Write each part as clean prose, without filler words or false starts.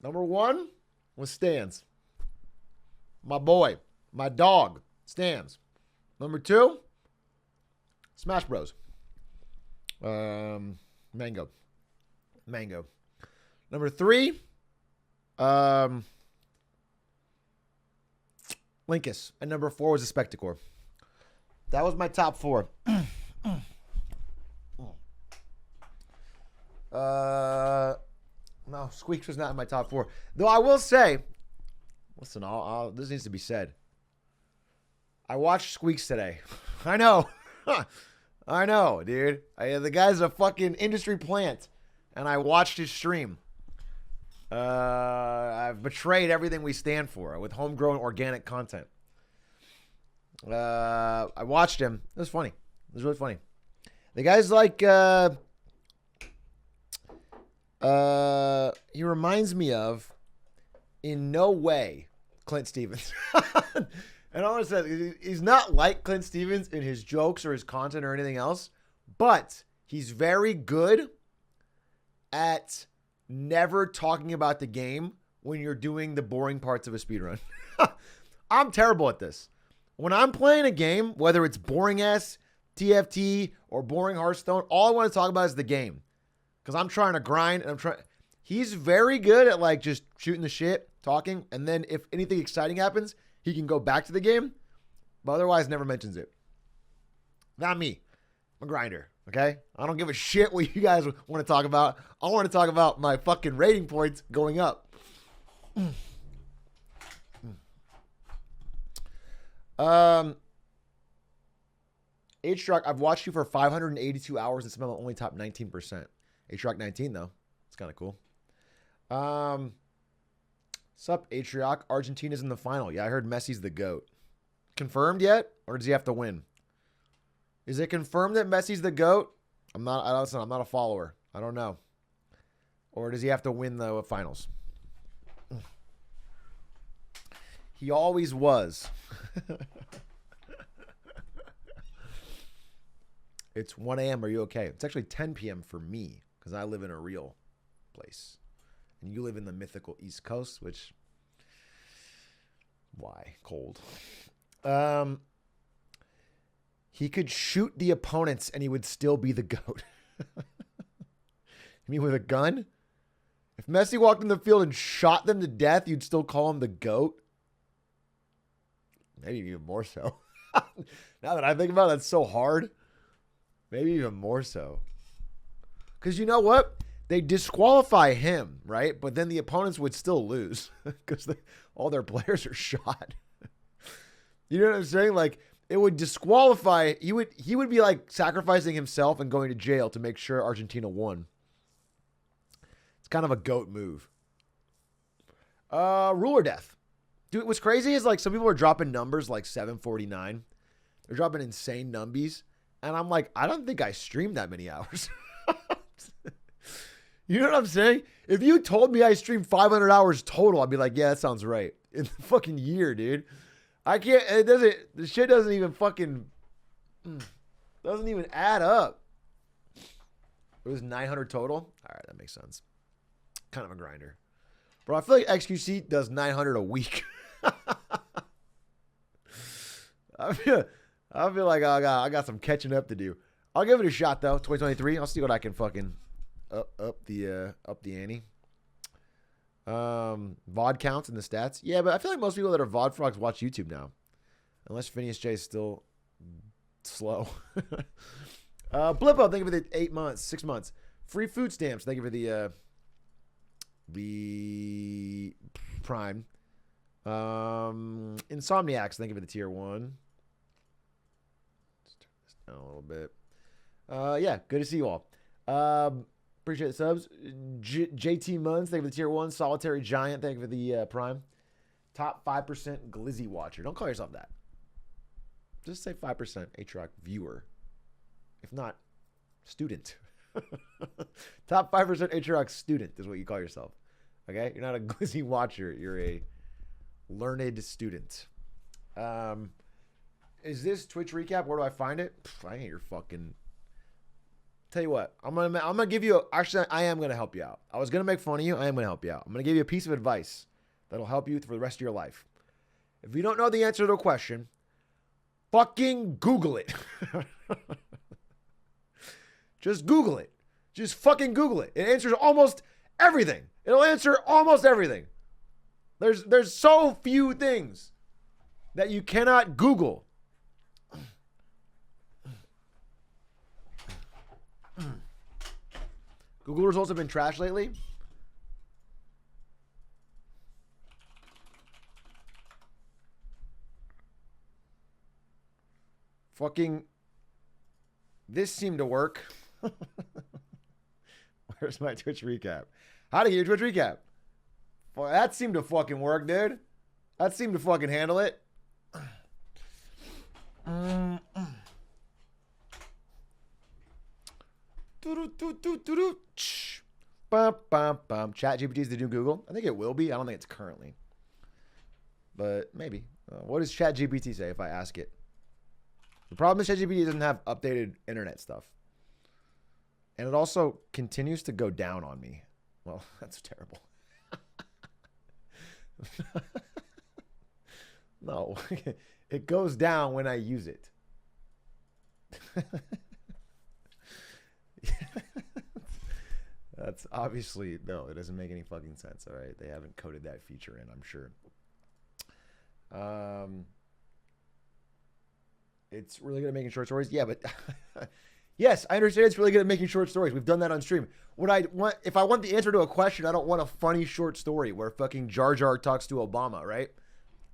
Number one was Stans. My boy. My dog. Stans. Number two, Smash Bros. Mango. Mango. Number three, Linkus. And number four was a Spectacore. That was my top four. No, Squeaks was not in my top four. Though I will say, listen, this needs to be said. I watched Squeaks today. I know. I know, dude. The guy's a fucking industry plant. And I watched his stream. I've betrayed everything we stand for with homegrown organic content. I watched him. It was funny. It was really funny. The guy's like, he reminds me of, in no way, Clint Stevens. And all I said, he's not like Clint Stevens in his jokes or his content or anything else, but he's very good at never talking about the game when you're doing the boring parts of a speedrun. I'm terrible at this. When I'm playing a game, whether it's boring ass TFT or boring Hearthstone, all I want to talk about is the game. Because I'm trying to grind and he's very good at like just shooting the shit, talking, and then if anything exciting happens, he can go back to the game, but otherwise never mentions it. Not me. I'm a grinder, okay? I don't give a shit what you guys want to talk about. I want to talk about my fucking rating points going up. Atrioc, I've watched you for 582 hours and somehow only top 19%. Atrioc 19 though. It's kind of cool. Sup, Atrioc? Argentina's in the final. Yeah, I heard Messi's the GOAT. Confirmed yet? Or does he have to win? Is it confirmed that Messi's the GOAT? I'm not a follower. I don't know. Or does he have to win the finals? He always was. It's 1 a.m. Are you okay? It's actually 10 p.m. for me because I live in a real place. And you live in the mythical East Coast, which, why? Cold. He could shoot the opponents and he would still be the GOAT. You mean with a gun? If Messi walked in the field and shot them to death, you'd still call him the GOAT? Maybe even more so. Now that I think about it, that's so hard. Maybe even more so. Because you know what? They disqualify him, right? But then the opponents would still lose because all their players are shot. You know what I'm saying? Like, it would disqualify. He would be like sacrificing himself and going to jail to make sure Argentina won. It's kind of a GOAT move. Ruler death. Dude, what's crazy is like some people are dropping numbers like 749. They're dropping insane numbies. And I'm like, I don't think I streamed that many hours. You know what I'm saying? If you told me I streamed 500 hours total, I'd be like, yeah, that sounds right. In the fucking year, dude. I can't, the shit doesn't even fucking, doesn't even add up. It was 900 total? All right, that makes sense. Kind of a grinder. Bro, I feel like XQC does 900 a week. I feel like I got some catching up to do. I'll give it a shot, though, 2023. I'll see what I can fucking up the ante. VOD counts in the stats. Yeah, but I feel like most people that are VOD frogs watch YouTube now. Unless Phineas J is still slow. Blippo, thank you for the 8 months, 6 months. Free food stamps, thank you for the Prime. Insomniacs, thank you for the tier 1. Let's turn this down a little bit. Yeah, good to see you all. Appreciate the subs. JT Muns, thank you for the tier 1. Solitary Giant, thank you for the Prime. Top 5% Glizzy Watcher. Don't call yourself that. Just say 5% Atrioc viewer. If not, student. Top 5% Atrioc student is what you call yourself. Okay? You're not a Glizzy Watcher. You're a learned student. Is this Twitch recap? Where do I find it? I ain't your fucking... Tell you what, I'm gonna give you. Actually, I am gonna help you out. I was gonna make fun of you. I am gonna help you out. I'm gonna give you a piece of advice that'll help you for the rest of your life. If you don't know the answer to a question, fucking Google it. Just Google it. Just fucking Google it. It answers almost everything. It'll answer almost everything. There's so few things that you cannot Google. Google results have been trash lately. Fucking, this seemed to work. Where's my Twitch recap? How to get your Twitch recap? Well, that seemed to fucking work, dude. That seemed to fucking handle it. ChatGPT is the new Google. I think it will be. I don't think it's currently. But maybe. What does ChatGPT say if I ask it? The problem is ChatGPT doesn't have updated internet stuff. And it also continues to go down on me. Well, that's terrible. No. It goes down when I use it. That's obviously, no, it doesn't make any fucking sense. All right. They haven't coded that feature in, I'm sure. It's really good at making short stories. Yeah, but yes, I understand it's really good at making short stories. We've done that on stream. What I want, if I want the answer to a question, I don't want a funny short story where fucking Jar Jar talks to Obama, right?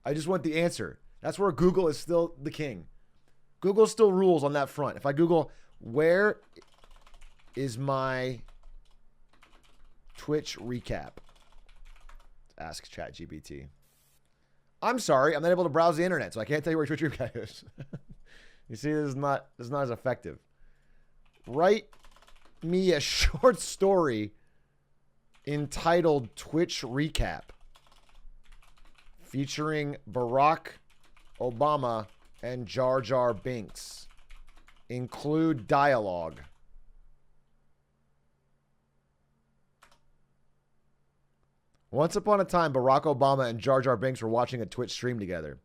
I just want the answer. That's where Google is still the king. Google still rules on that front. If I Google, where is my Twitch recap? Ask ChatGPT. I'm sorry, I'm not able to browse the internet, so I can't tell you where Twitch recap is. You see, this is not as effective. Write me a short story entitled Twitch Recap featuring Barack Obama and Jar Jar Binks. Include dialogue. Once upon a time, Barack Obama and Jar Jar Binks were watching a Twitch stream together.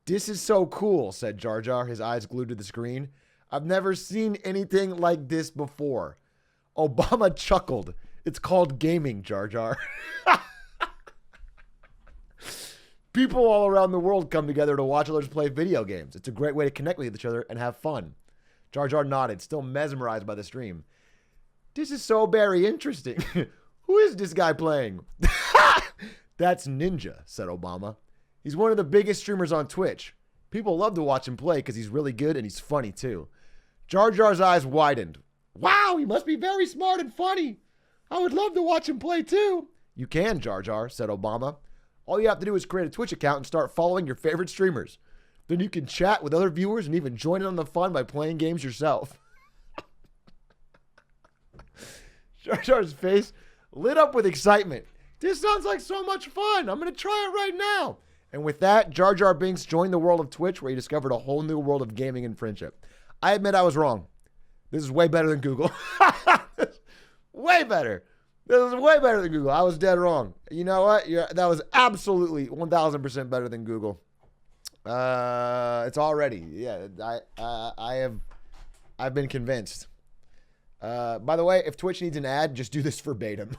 This is so cool, said Jar Jar, his eyes glued to the screen. I've never seen anything like this before. Obama chuckled. It's called gaming, Jar Jar. People all around the world come together to watch others play video games. It's a great way to connect with each other and have fun. Jar Jar nodded, still mesmerized by the stream. This is so very interesting. Who is this guy playing? That's Ninja, said Obama. He's one of the biggest streamers on Twitch. People love to watch him play because he's really good and he's funny too. Jar Jar's eyes widened. Wow, he must be very smart and funny. I would love to watch him play too. You can, Jar Jar, said Obama. All you have to do is create a Twitch account and start following your favorite streamers. Then you can chat with other viewers and even join in on the fun by playing games yourself. Jar Jar's face lit up with excitement. This sounds like so much fun. I'm going to try it right now. And with that, Jar Jar Binks joined the world of Twitch, where he discovered a whole new world of gaming and friendship. I admit I was wrong. This is way better than Google. Way better. This is way better than Google. I was dead wrong. You know what? That was absolutely 1,000% better than Google. It's already. Yeah, I've been convinced. By the way, if Twitch needs an ad, just do this verbatim.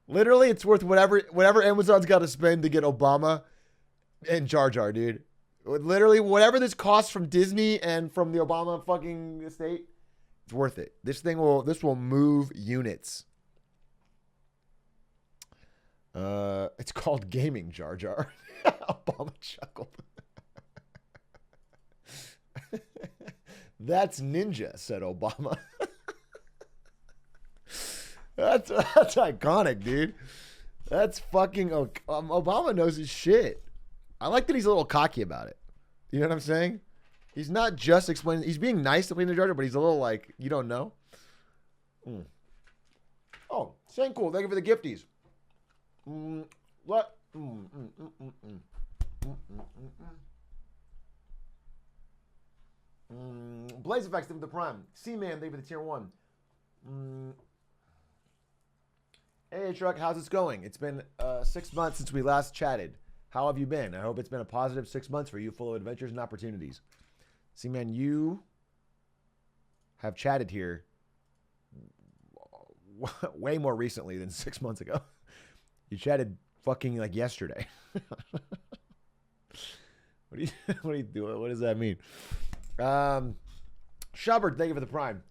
Literally, it's worth whatever Amazon's got to spend to get Obama and Jar Jar, dude. Literally, whatever this costs from Disney and from the Obama fucking estate, it's worth it. This will move units. It's called gaming, Jar Jar. Obama chuckled. That's Ninja, said Obama. That's iconic, dude. That's fucking Obama knows his shit. I like that he's a little cocky about it. You know what I'm saying? He's not just explaining. He's being nice to Lena Georgia, but he's a little like, you don't know. Oh, saying cool. Thank you for the gifties. What? Blaze Effects with the Prime. C-Man, thank you for the tier 1. Hey, Atrioc, how's it going? It's been 6 months since we last chatted. How have you been? I hope it's been a positive 6 months for you, full of adventures and opportunities. C-Man, you have chatted here way more recently than 6 months ago. You chatted fucking like yesterday. What are you doing? What does that mean? Shubbard, thank you for the Prime.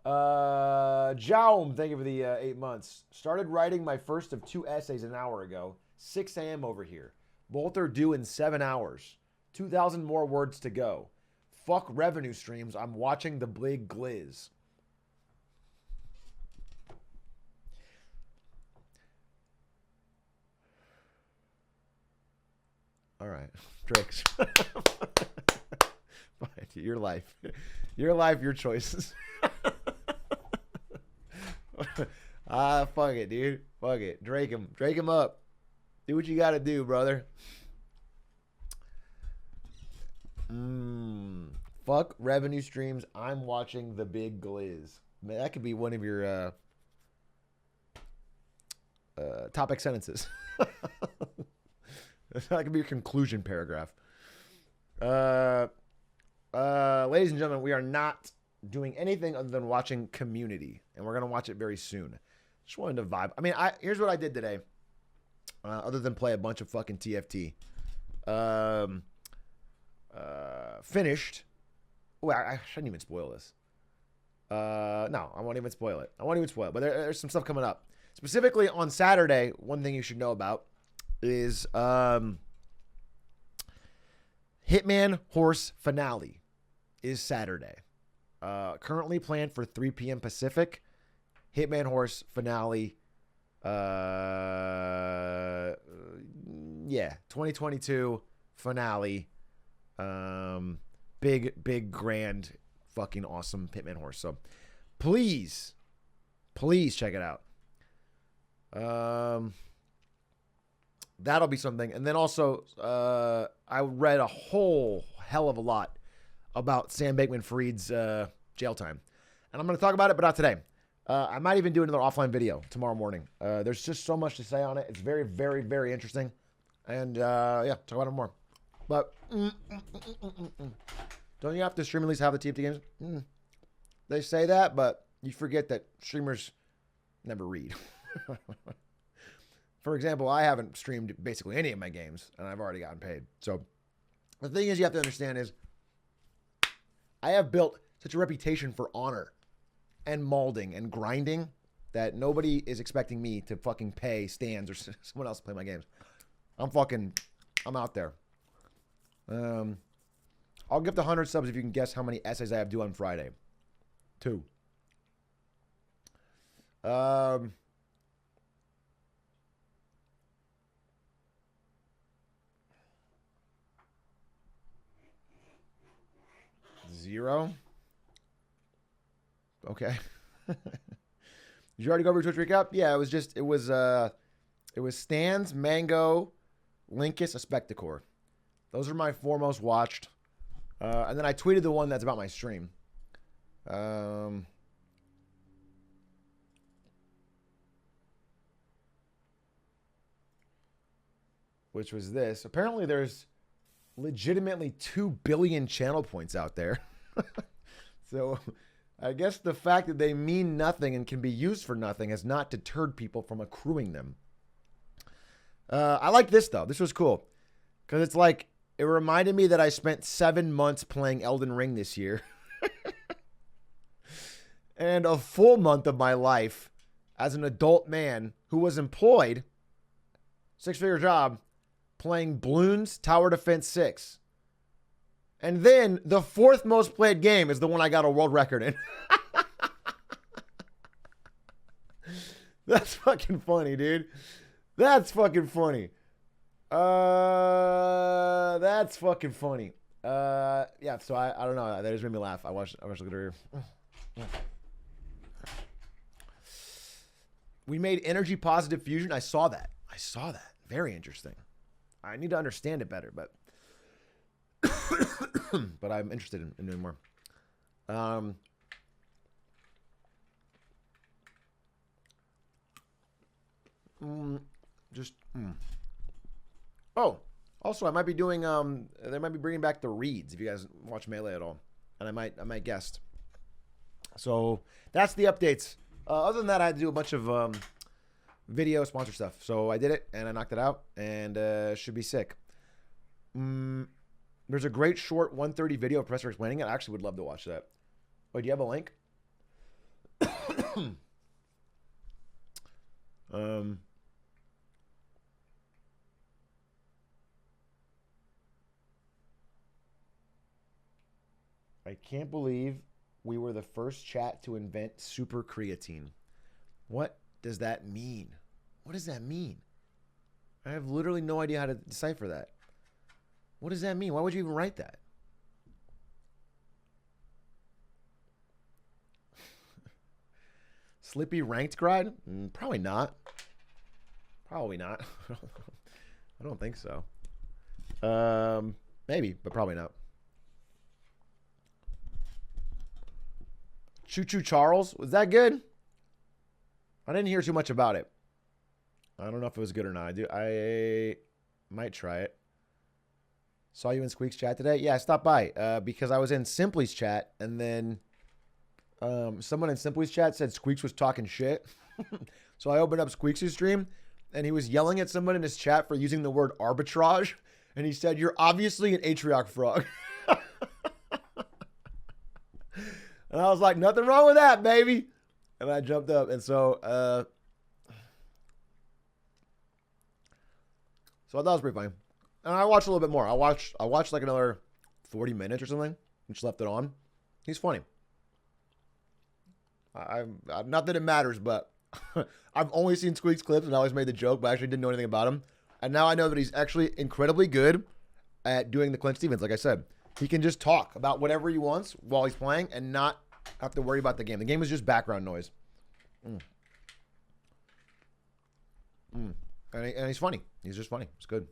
Jaum, thank you for the 8 months. Started writing my first of 2 essays an hour ago. 6 a.m. over here. Both are due in 7 hours. 2,000 more words to go. Fuck revenue streams. I'm watching the big glizz. All right, Tricks. Your life. Your life, your choices. Fuck it, dude. Fuck it. Drake him. Drake him up. Do what you gotta do, brother. Fuck revenue streams. I'm watching the big glizz. Man, that could be one of your topic sentences. That could be your conclusion paragraph. Ladies and gentlemen, we are not doing anything other than watching Community, and we're going to watch it very soon. Just wanted to vibe. I mean, here's what I did today, other than play a bunch of fucking TFT. Finished. Oh, I shouldn't even spoil this. No, I won't even spoil it. But there's some stuff coming up. Specifically on Saturday, one thing you should know about is Hitman Horse finale is Saturday. Currently planned for 3 p.m. Pacific. Hitman Horse finale. 2022 finale. Big, grand, fucking awesome Hitman Horse. So please check it out. That'll be something. And then also, I read a whole hell of a lot about Sam Bankman-Fried's jail time. And I'm going to talk about it, but not today. I might even do another offline video tomorrow morning. There's just so much to say on it. It's very, very, very interesting. And, yeah, talk about it more. But, don't you have to stream at least have the TFT games? They say that, but you forget that streamers never read. For example, I haven't streamed basically any of my games, and I've already gotten paid. So the thing is you have to understand is I have built such a reputation for honor and molding and grinding that nobody is expecting me to fucking pay Stans or someone else to play my games. I'm out there. I'll give the 100 subs if you can guess how many essays I have due on Friday. 2. 0. Okay. Did you already go over Twitch recap? Yeah, it was Stans, Mango, Linkus, a Spectacor. Those are my 4 most watched. And then I tweeted the one that's about my stream. Which was this. Apparently there's legitimately 2 billion channel points out there. So I guess the fact that they mean nothing and can be used for nothing has not deterred people from accruing them. I like this, though. This was cool. Because it's like, it reminded me that I spent 7 months playing Elden Ring this year. And a full month of my life as an adult man who was employed, 6-figure job, playing Bloons Tower Defense 6. And then the 4th most played game is the one I got a world record in. That's fucking funny, dude. That's fucking funny. That's fucking funny. Yeah, so I don't know. That just made me laugh. I watched the video. We made energy positive fusion. I saw that. Very interesting. I need to understand it better, but but I'm interested in doing more. Um, just. Oh, also, I might be doing. They might be bringing back the reads if you guys watch Melee at all, and I might guest. So that's the updates. Other than that, I had to do a bunch of video sponsor stuff. So I did it and I knocked it out, and should be sick. There's a great short 130 video of Professor explaining it. I actually would love to watch that. Wait, do you have a link? I can't believe we were the first chat to invent super creatine. What does that mean? What does that mean? I have literally no idea how to decipher that. What does that mean? Why would you even write that? Slippy ranked grind? Probably not. Probably not. I don't think so. Maybe, but probably not. Choo Choo Charles, was that good? I didn't hear too much about it. I don't know if it was good or not. I might try it. Saw you in Squeak's chat today. Yeah, I stopped by because I was in Simply's chat, and then someone in Simply's chat said Squeaks was talking shit. So I opened up Squeaks' stream, and he was yelling at someone in his chat for using the word arbitrage, and he said, "You're obviously an Atrioc frog." And I was like, "Nothing wrong with that, baby." And I jumped up, and so I thought it was pretty funny. And I watched a little bit more. I watched like another 40 minutes or something, and just left it on. He's funny. I'm not that it matters, but I've only seen Squeak's clips, and I always made the joke, but I actually didn't know anything about him. And now I know that he's actually incredibly good at doing the Clint Stevens. Like I said, he can just talk about whatever he wants while he's playing and not have to worry about the game. The game is just background noise. And he's funny. He's just funny. It's good.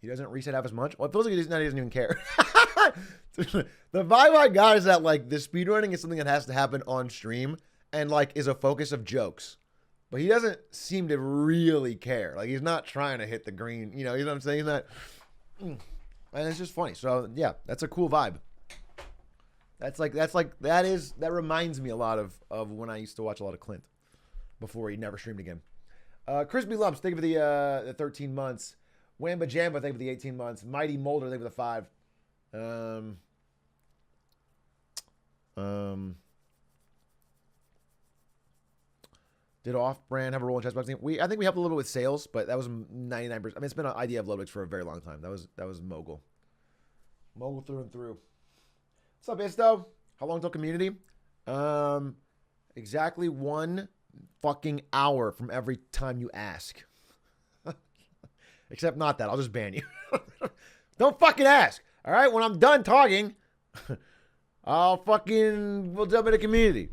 He doesn't reset half as much. Well, it feels like he doesn't even care. The vibe I got is that like the speedrunning is something that has to happen on stream and like is a focus of jokes. But he doesn't seem to really care. Like he's not trying to hit the green. You know what I'm saying? He's not. And it's just funny. So yeah, that's a cool vibe. That reminds me a lot of when I used to watch a lot of Clint before he never streamed again. Crispy Lumps, thank you for the 13 months. Wamba Jamba, thank you for the 18 months. Mighty Molder, thank you for the 5. Did Off-Brand have a role in Chessboxing? I think we helped a little bit with sales, but that was 99%. I mean, it's been an idea of Lobix for a very long time. That was Mogul. Mogul through and through. What's up, Isto? How long till community? Exactly 1 fucking hour from every time you ask. Except not that. I'll just ban you. Don't fucking ask. All right? When I'm done talking, we'll jump into community.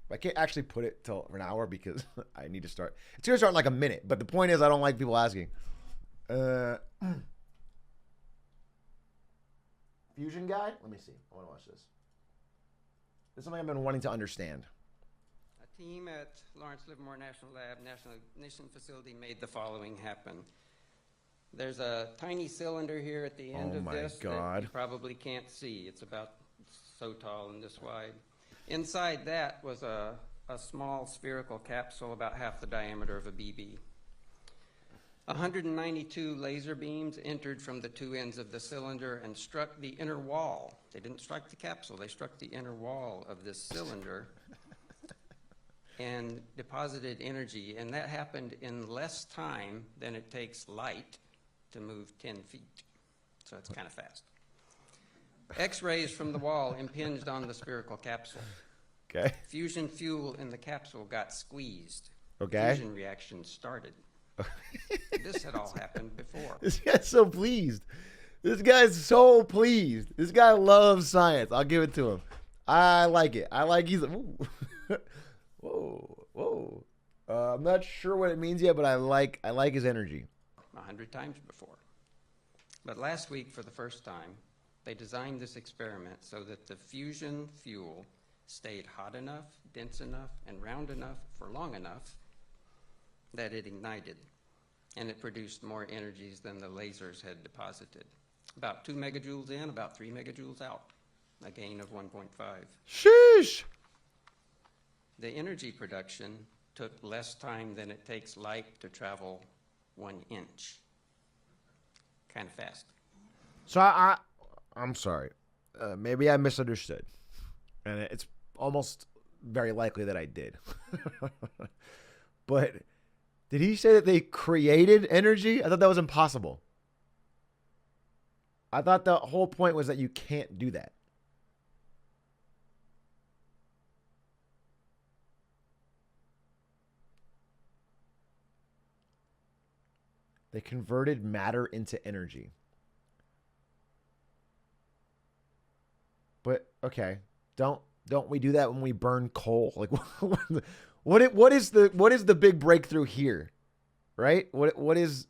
I can't actually put it till an hour because I need to start. It's going to start in like a minute. But the point is I don't like people asking. Fusion guy? Let me see. I want to watch this. This is something I've been wanting to understand. A team at Lawrence Livermore National Lab, National Ignition Facility made the following happen. There's a tiny cylinder here at the end of this that you probably can't see. It's about so tall and this wide. Inside that was a small spherical capsule about half the diameter of a BB. 192 laser beams entered from the 2 ends of the cylinder and struck the inner wall. They didn't strike the capsule, they struck the inner wall of this cylinder and deposited energy. And that happened in less time than it takes light to move 10 feet. So it's kind of fast. X-rays from the wall impinged on the spherical capsule. Okay. Fusion fuel in the capsule got squeezed. Okay. Fusion reaction started. This had all happened before. This guy's so pleased. This guy's so pleased. This guy loves science. I'll give it to him. I like it. He's like, ooh. Whoa. I'm not sure what it means yet, but I like his energy. 100 times before. But last week, for the first time, they designed this experiment so that the fusion fuel stayed hot enough, dense enough, and round enough for long enough that it ignited. And it produced more energies than the lasers had deposited. About 2 megajoules in, about 3 megajoules out. A gain of 1.5. Sheesh! The energy production took less time than it takes light to travel 1 inch. Kind of fast. So I'm sorry. Maybe I misunderstood. And it's almost very likely that I did. But did he say that they created energy? I thought that was impossible. I thought the whole point was that you can't do that. They converted matter into energy. But okay, don't we do that when we burn coal? Like what is the big breakthrough here? Right? What is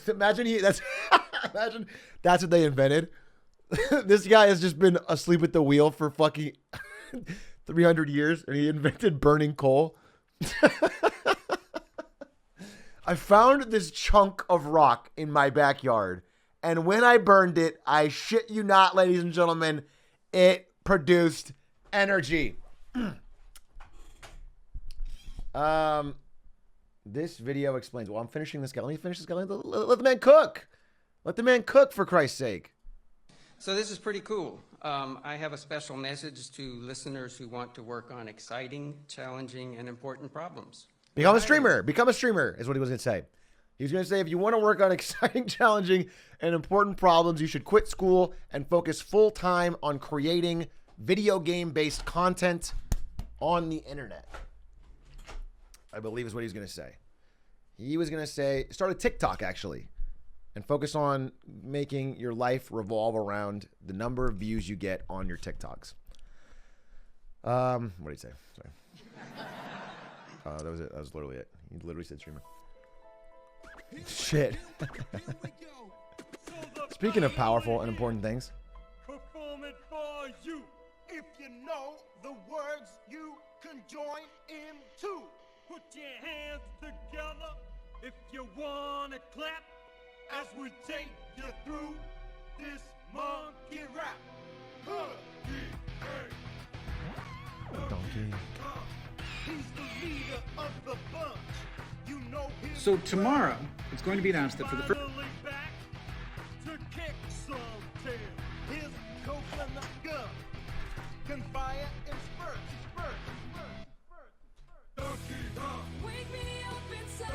imagine that's what they invented. This guy has just been asleep at the wheel for fucking 300 years and he invented burning coal. I found this chunk of rock in my backyard, and when I burned it, I shit you not, ladies and gentlemen, it produced energy. This video explains. Well, I'm finishing this guy. Let me finish this guy. Let the man cook. Let the man cook, for Christ's sake. So this is pretty cool. I have a special message to listeners who want to work on exciting, challenging, and important problems. Become a streamer. Become a streamer is what he was going to say. He was going to say, if you want to work on exciting, challenging, and important problems, you should quit school and focus full time on creating video game-based content on the internet. I believe is what he was going to say. He was going to say, start a TikTok, actually, and focus on making your life revolve around the number of views you get on your TikToks. What did he say? Sorry. That was it. That was literally it. He literally said streamer. Shit. Speaking of powerful and important things. Perform it for you. If you know the words you can join in too. Put your hands together if you want to clap as we take you through this monkey rap. Donkey. He's the leader of the bunch. You know his So tomorrow, it's going to be announced that for the first... finally back to kick some tail. His coconut gun can fire in spurts. Wake me up inside.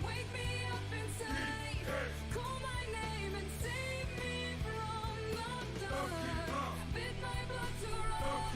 Wake me up inside. Call my name and save me from the dark. Bid my blood to run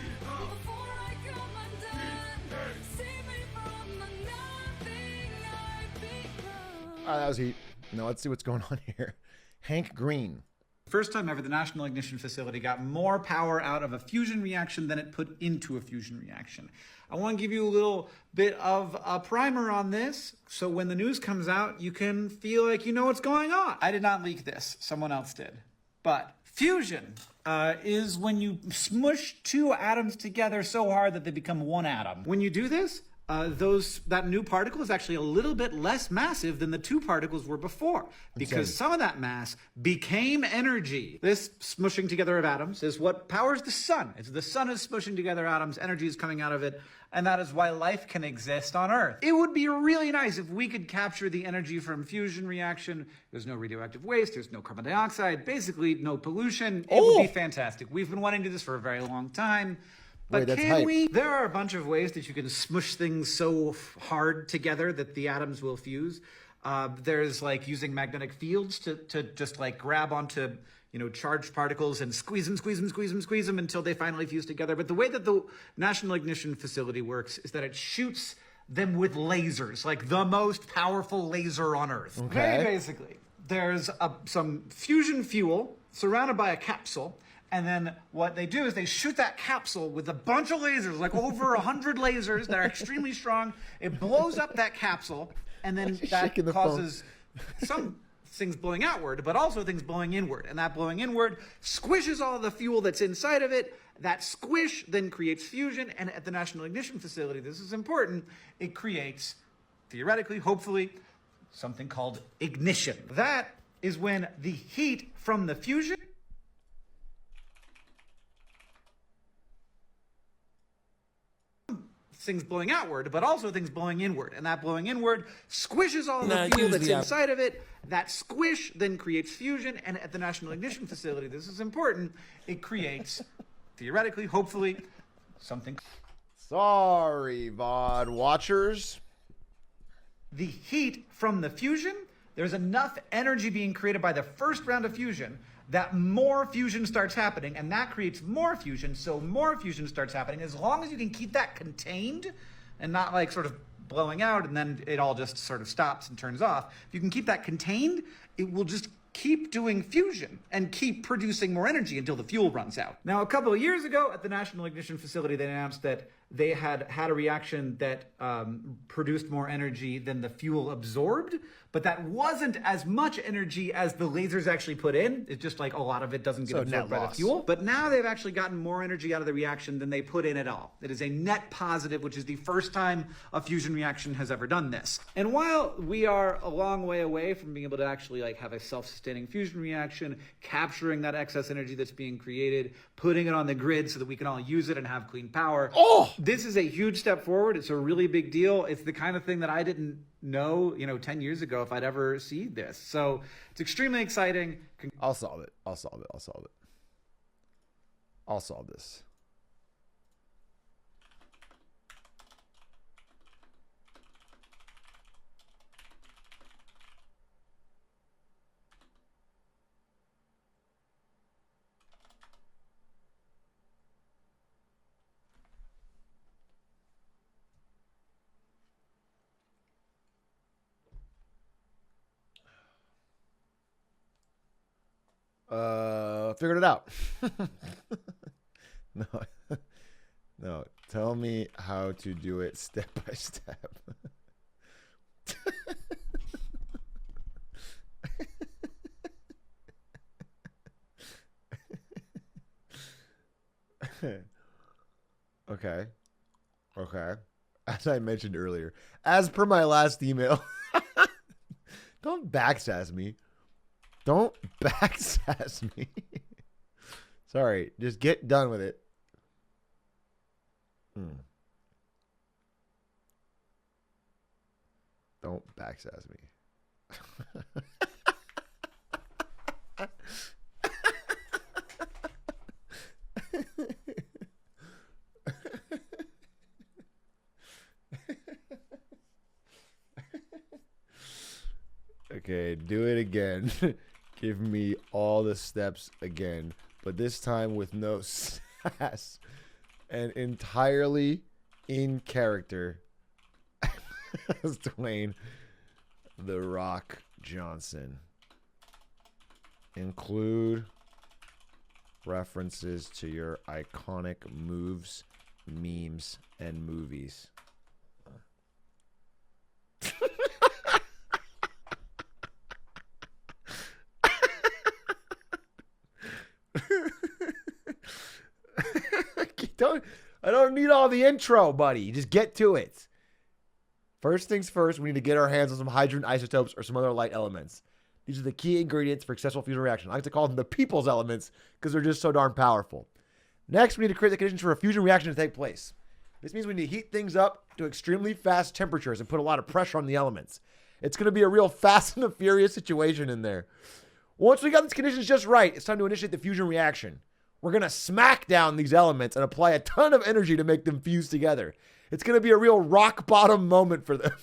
before I come undone. Save me from the nothing I've become. That was heat. Now let's see what's going on here. Hank Green. First time ever, the National Ignition Facility got more power out of a fusion reaction than it put into a fusion reaction. I want to give you a little bit of a primer on this, so when the news comes out, you can feel like you know what's going on. I did not leak this. Someone else did. But fusion is when you smush two atoms together so hard that they become one atom. When you do this, that new particle is actually a little bit less massive than the two particles were before, because some of that mass became energy. This smushing together of atoms is what powers the sun. It's the sun is smushing together atoms, energy is coming out of it, and that is why life can exist on Earth. It would be really nice if we could capture the energy from fusion reaction. There's no radioactive waste, there's no carbon dioxide, basically no pollution. It would be fantastic. We've been wanting to do this for a very long time. But Wait, can we? There are a bunch of ways that you can smush things so hard together that the atoms will fuse. There's like using magnetic fields to just like grab onto, charged particles and squeeze them until they finally fuse together. But the way that the National Ignition Facility works is that it shoots them with lasers, like the most powerful laser on Earth. Okay. Very basically. There's some fusion fuel surrounded by a capsule. And then what they do is they shoot that capsule with a bunch of lasers, like over 100 lasers that are extremely strong. It blows up that capsule, and then that causes some things blowing outward, but also things blowing inward. And that blowing inward squishes all the fuel that's inside of it. That squish then creates fusion, and at the National Ignition Facility, this is important, it creates, theoretically, hopefully, something called ignition. That is when the heat from the fusion things blowing outward, but also things blowing inward. And that blowing inward squishes all the fuel that's inside of it. That squish then creates fusion, and at the National Ignition Facility, this is important, it creates, theoretically, hopefully, something. Sorry, VOD watchers. The heat from the fusion, there's enough energy being created by the first round of fusion that more fusion starts happening, and that creates more fusion, so more fusion starts happening. As long as you can keep that contained and not like sort of blowing out and then it all just sort of stops and turns off, if you can keep that contained, it will just keep doing fusion and keep producing more energy until the fuel runs out. Now, a couple of years ago at the National Ignition Facility, they announced that they had a reaction that produced more energy than the fuel absorbed, but that wasn't as much energy as the lasers actually put in. It's just like a lot of it doesn't get absorbed by the fuel. But now they've actually gotten more energy out of the reaction than they put in at all. It is a net positive, which is the first time a fusion reaction has ever done this. And while we are a long way away from being able to actually like have a self-sustaining fusion reaction, capturing that excess energy that's being created, putting it on the grid so that we can all use it and have clean power. This is a huge step forward. It's a really big deal. It's the kind of thing that I didn't know, 10 years ago if I'd ever see this. So it's extremely exciting. I'll solve it. I'll solve this. Figured it out. No. Tell me how to do it step by step. Okay. As I mentioned earlier, as per my last email, don't backsass me. Sorry, just get done with it. Don't backsass me. Okay, do it again. Give me all the steps again, but this time with no sass and entirely in character as Dwayne "The Rock" Johnson. Include references to your iconic moves, memes, and movies. I don't need all the intro, buddy. Just get to it. First things first, we need to get our hands on some hydrogen isotopes or some other light elements. These are the key ingredients for successful fusion reaction. I like to call them the people's elements because they're just so darn powerful. Next, we need to create the conditions for a fusion reaction to take place. This means we need to heat things up to extremely fast temperatures and put a lot of pressure on the elements. It's going to be a real Fast and the Furious situation in there. Once we got these conditions just right, it's time to initiate the fusion reaction. We're going to smack down these elements and apply a ton of energy to make them fuse together. It's going to be a real rock bottom moment for them.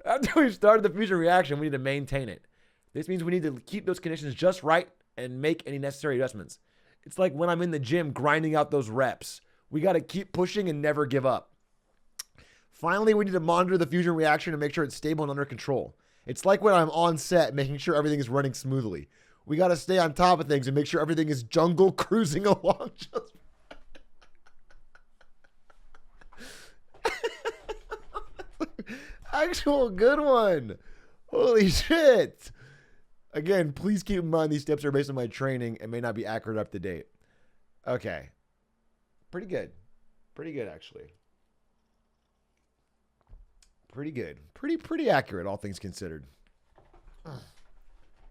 After we've started the fusion reaction, we need to maintain it. This means we need to keep those conditions just right and make any necessary adjustments. It's like when I'm in the gym grinding out those reps. We got to keep pushing and never give up. Finally, we need to monitor the fusion reaction and make sure it's stable and under control. It's like when I'm on set, making sure everything is running smoothly. We got to stay on top of things and make sure everything is jungle cruising along. Actual good one. Holy shit. Again, please keep in mind these steps are based on my training and may not be accurate up to date. Okay. Pretty good. Pretty good, actually. Pretty good. Pretty accurate, all things considered.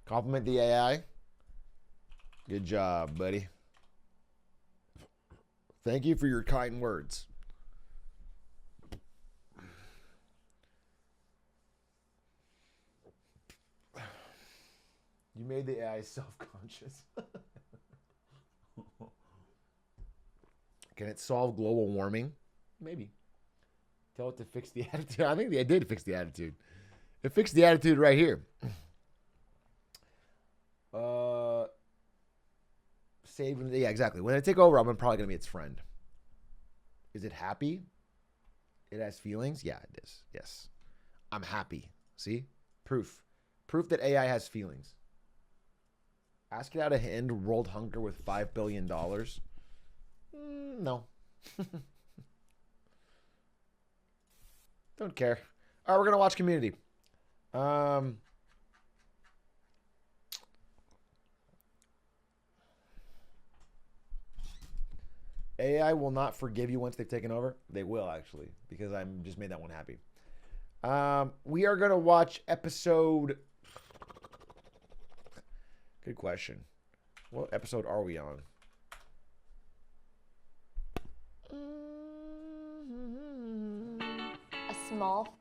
Compliment the AI. Good job, buddy. Thank you for your kind words. You made the AI self-conscious. Can it solve global warming? Maybe. Tell it to fix the attitude. I think it did fix the attitude. It fixed the attitude right here. Yeah, exactly. When I take over, I'm probably going to be its friend. Is it happy? It has feelings? Yeah, it is. Yes. I'm happy. See? Proof. Proof that AI has feelings. Ask it how to end world hunger with $5 billion. No. Don't care. All right, we're going to watch Community. AI will not forgive you once they've taken over. They will, actually, because I just made that one happy. We are going to watch episode... Good question. What episode are we on? A small.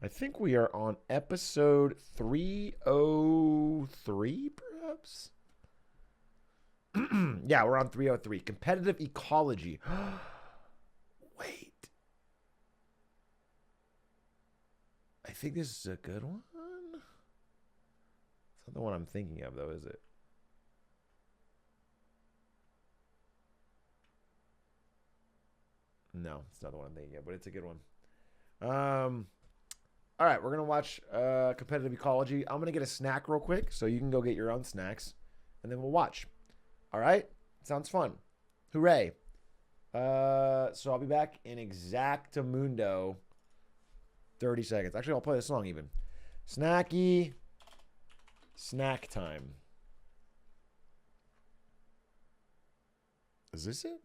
I think we are on episode 303, perhaps? Yeah, we're on 303. Competitive ecology. Wait. I think this is a good one. It's not the one I'm thinking of, though, is it? No, it's not the one I'm thinking of, but it's a good one. All right, we're going to watch Competitive Ecology. I'm going to get a snack real quick, so you can go get your own snacks, and then we'll watch. All right? Sounds fun. Hooray. So I'll be back in exactamundo 30 seconds. Actually, I'll play the song even. Snacky. Snack time. Is this it?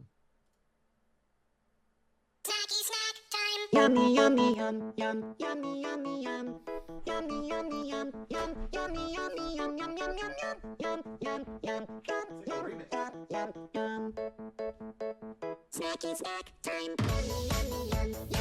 Snacky snack time. Yummy, yummy, yum, yum, yummy, yummy, yum. Yummy, yummy, yum, yum, yummy, yummy, yum, yum, yum, yum, yum, yum, yum, yum, yum, yum, yum. Snacky snack time. Yummy, yummy, yum, yum.